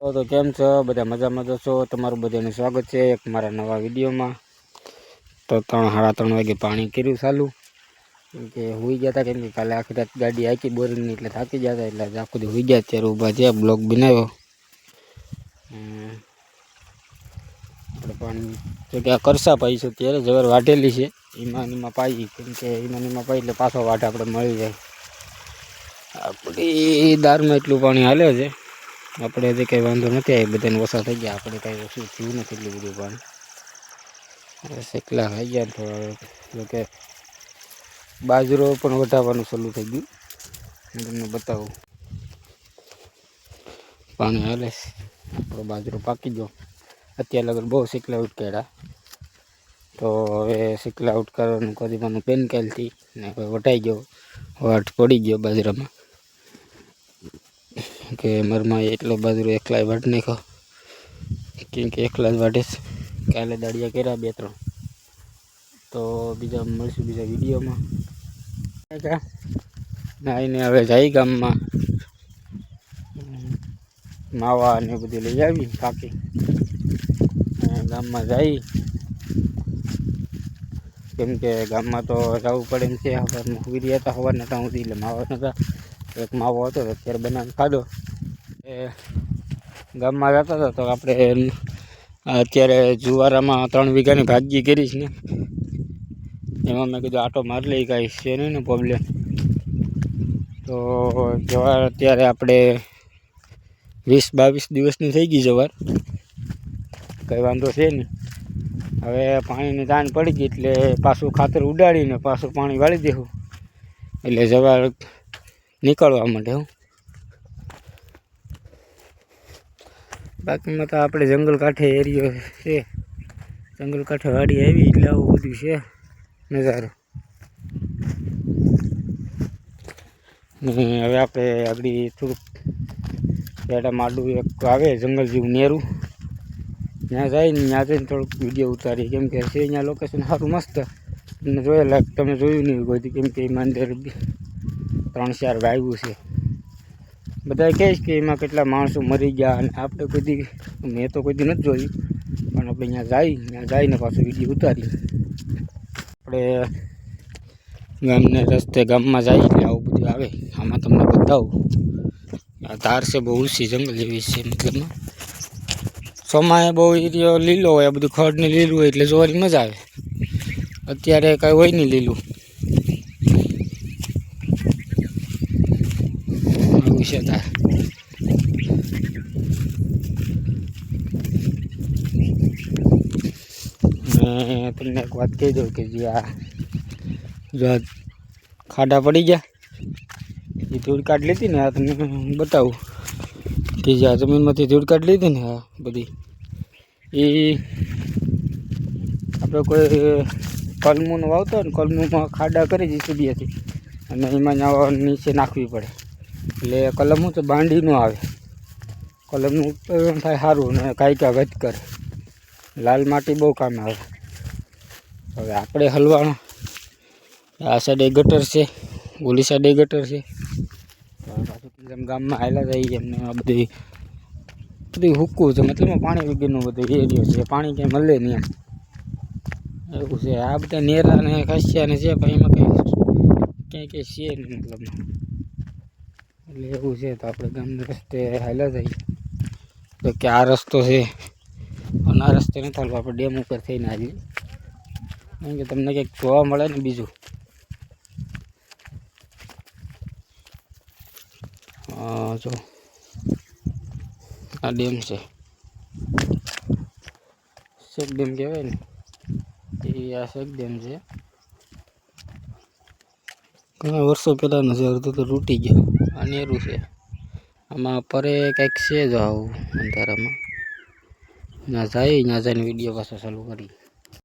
તો કેમ છો બધા? મજામાં તો છો? તમારું બધાનું સ્વાગત છે એક મારા નવા વિડીયોમાં. તો 3:30 વાગે પાણી કર્યું ચાલુ, કેમ કે હોઈ ગયા હતા. કેમ કે કાલે આખી રાત ગાડી આખી બોરિંગની એટલે થાકી ગયા હતા, એટલે આખું દી હોઈ ગયા. અત્યારે ઊભા છે, બ્લોગ બનાવ્યો. આપણે પાણી જો કે આ કરસા પાઈ છે, ત્યારે જવાર વાઢેલી છે. ઈમાનીમાં પાઈ, કેમ કે ઈમાનીમાં પાઈ એટલે પાછો વાઢ આપણે મળી જાય. આપણી દારમાં એટલું પાણી હાલે છે. આપણે હજી કંઈ વાંધો નથી આવી, બધાને ઓછા થઈ ગયા. આપણે કંઈ ઓછું થયું નથી એટલું બધું પાણી. શેકલા થઈ ગયા તો જોકે બાજરો પણ વઢાવવાનું શરૂ થઈ ગયું. હું તમને બતાવું, પાણી હાલે આપણો બાજરો પાકી ગયો. અત્યારે લગન બહુ શેકલા ઉટકેડા, તો હવે શેકલા ઉટકારવાનું કદીમાનું પેન કાલથી ને હવે વટાઈ ગયો, વાટ પડી ગયો બાજરામાં. કે મરમાં એટલો બાજરો એકલા વાટ નાખ્યો, કેમ કે એકલા જ વાટે છે. કાલે દાડિયા કર્યા 2-3. તો બીજા મળશું બીજા વિડીયોમાં. નાઈને હવે જાય ગામમાં, માવા અને બધું લઈ આવી કાકી. ગામમાં જાય, કેમ કે ગામમાં તો જવું પડે એમ છે. સવારમાં સુઈ રહ્યા હતા, સવારના ત્યાં સુધી એટલે માવા નતા. એક માવો હતો અત્યારે બનાવીને ખાધો. એ ગામમાં જતા હતા તો આપણે અત્યારે જુવારામાં 3 વીઘાની ભાગી કરીશ ને, એમાં મેં કીધું આટો મારી લઈ, કાંઈ છે નહીં ને પ્રોબ્લેમ. તો જવાર અત્યારે આપણે 20-22 દિવસની થઈ ગઈ જવાર, કંઈ વાંધો છે નહીં. હવે પાણીની તાણ પડી ગઈ એટલે પાછું ખાતર ઉડાડીને પાછું પાણી વાળી દેવું, એટલે જવાર નીકળવા માંડે. હું બાકીમાં તો આપણે જંગલ કાંઠે એરિયો છે, જંગલ કાંઠે વાડી આવી એટલે આવું બધું છે નજારો. ને હવે આપણે આગળ થોડુંક પેટા માડું એક આવે જંગલ જેવું નેરું, ત્યાં જાય ને ત્યાં જઈને થોડુંક વિડીયો ઉતારીએ. કેમ કે છે અહીંયા લોકેશન સારું મસ્ત, તમને જોયેલા તમે જોયું નહીં કોઈ, કેમ કે એમાં અંદર 3-4 વાવ્યું છે. બધા કહીશ કે એમાં કેટલા માણસો મરી ગયા, અને આપણે કોઈ દી, મેં તો કોઈ દી નથી જોયું, પણ આપણે ત્યાં જઈને પાછું વિડીયો ઉતારી. આપણે ગામને રસ્તે ગામમાં જઈએ એટલે આવું બધું આવે. આમાં તમને બતાવું, આ ધાર છે બહુ ઊંચી જંગલ જેવી છે. મતલબમાં ચોમાએ બહુ એરિયો લીલો હોય, આ બધું ખડ ને લીલું હોય એટલે જોવાની મજા આવે. અત્યારે કાંઈ હોય નહીં લીલું, આવું છે તાર. મેં તમને એક વાત કહી દઉં કે જે આ જો ખાડા પડી ગયા, એ ધૂળ કાઢ લીધી ને, આ તમને બતાવું કે જે આ જમીનમાંથી ધૂળ કાઢ લીધી ને આ બધી, એ આપણે કોઈ કલમું વાવતો હોય ને, કલમુમાં ખાડા કરી જીસીબીથી, અને એમાં નીચે નાખવી પડે. એટલે કલમ તો બાંડી ન આવે, કલમનું ઉત્પાદન થાય સારું ને કાંઈ વધ કરે. લાલ માટી બહુ કામ આવે. હવે આપણે હલવાના, આ સાઈડે ગટર છે, ઓલી સાઈડે ગટર છે. પાછું ગામમાં હાલા જાય એમને આ બધું હુક્કું છે, મતલબ પાણી વગરનું બધું એરિયો છે, પાણી ક્યાંય મળે નહીં એમ એવું છે. આ બધા નેરા ને ખાસિયા ને છે, પણ એમાં કંઈ છે નહીં મતલબ, એટલે એવું છે. તો આપણે ગામના રસ્તે હાલ્યા જઈએ, તો કે આ રસ્તો છે, અને આ રસ્તે નથી હાલવા, આપણે ડેમ ઉપર થઈને આવીએ, કેમ કે તમને કંઈક જોવા મળે ને. બીજું જો આ ડેમ છે, શેક ડેમ કહેવાય ને, એ આ શેક ડેમ છે. ઘણા વર્ષો પહેલાંનું છે, અડધું તો તૂટી ગયો. આ નેરું છે, આમાં પરે કંઈક છે જો આવું અંધારામાં. ત્યાં જઈને વિડીયો પાછો ચાલુ કરી.